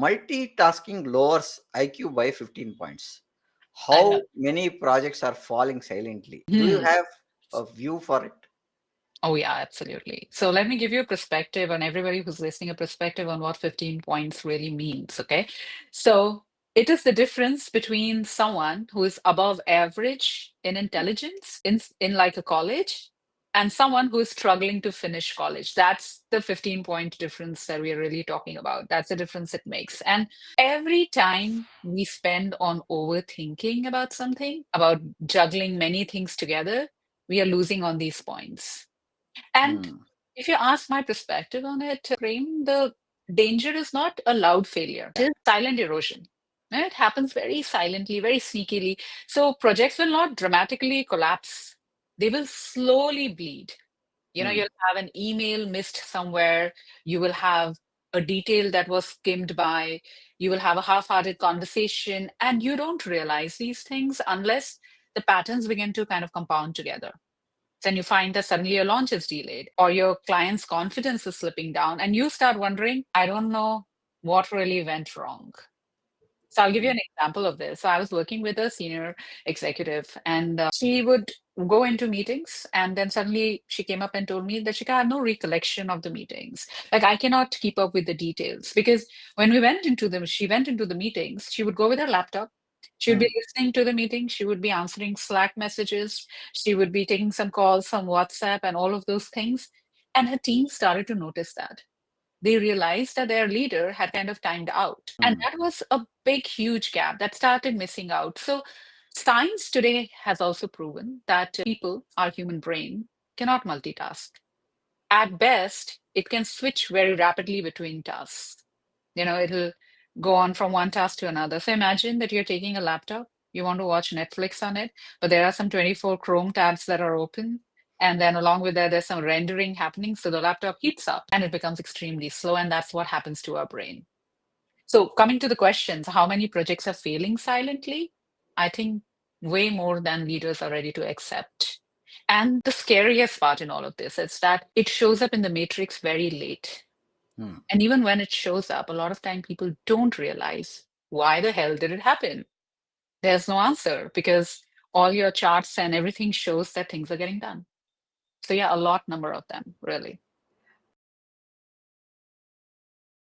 Multitasking lowers IQ by 15 points. I know. How many projects are falling silently? Do you Hmm. have a view for it? Oh, yeah, absolutely. So let me give you a perspective on everybody who's listening, a perspective on what 15 points really means. Okay. So it is the difference between someone who is above average in intelligence in like a college and someone who is struggling to finish college. That's the 15-point difference that we are really talking about. That's the difference it makes. And every time we spend on overthinking about something, about juggling many things together, we are losing on these points. And Hmm. if you ask my perspective on it, Prem, the danger is not a loud failure, it is silent erosion. It happens very silently, very sneakily. So projects will not dramatically collapse, they will slowly bleed. Hmm. You'll have an email missed somewhere, you will have a detail that was skimmed by, you will have a half hearted conversation, and you don't realize these things unless the patterns begin to kind of compound together. Then you find that suddenly your launch is delayed or your client's confidence is slipping down, and you start wondering, I don't know what really went wrong. So I'll give you Hmm. an example of this. So I was working with a senior executive, and she would go into meetings, and then suddenly she came up and told me that she had no recollection of the meetings. Like I cannot keep up with the details because when she went into the meetings, she would go with her laptop. She would be Hmm. listening to the meeting. She would be answering Slack messages. She would be taking some calls from WhatsApp and all of those things. And her team started to notice that they realized that their leader had kind of timed out. And Hmm. that was a big, huge gap that started missing out. So, science today has also proven that people, our human brain, cannot multitask. At best, it can switch very rapidly between tasks. It'll go on from one task to another. So, imagine that you're taking a laptop, you want to watch Netflix on it, but there are some 24 Chrome tabs that are open. And then along with that, there's some rendering happening. So the laptop heats up and it becomes extremely slow. And that's what happens to our brain. So coming to the questions, how many projects are failing silently? I think way more than leaders are ready to accept. And the scariest part in all of this is that it shows up in the matrix very late. Hmm. And even when it shows up, a lot of time people don't realize why the hell did it happen? There's no answer because all your charts and everything shows that things are getting done. So yeah, a lot number of them, really.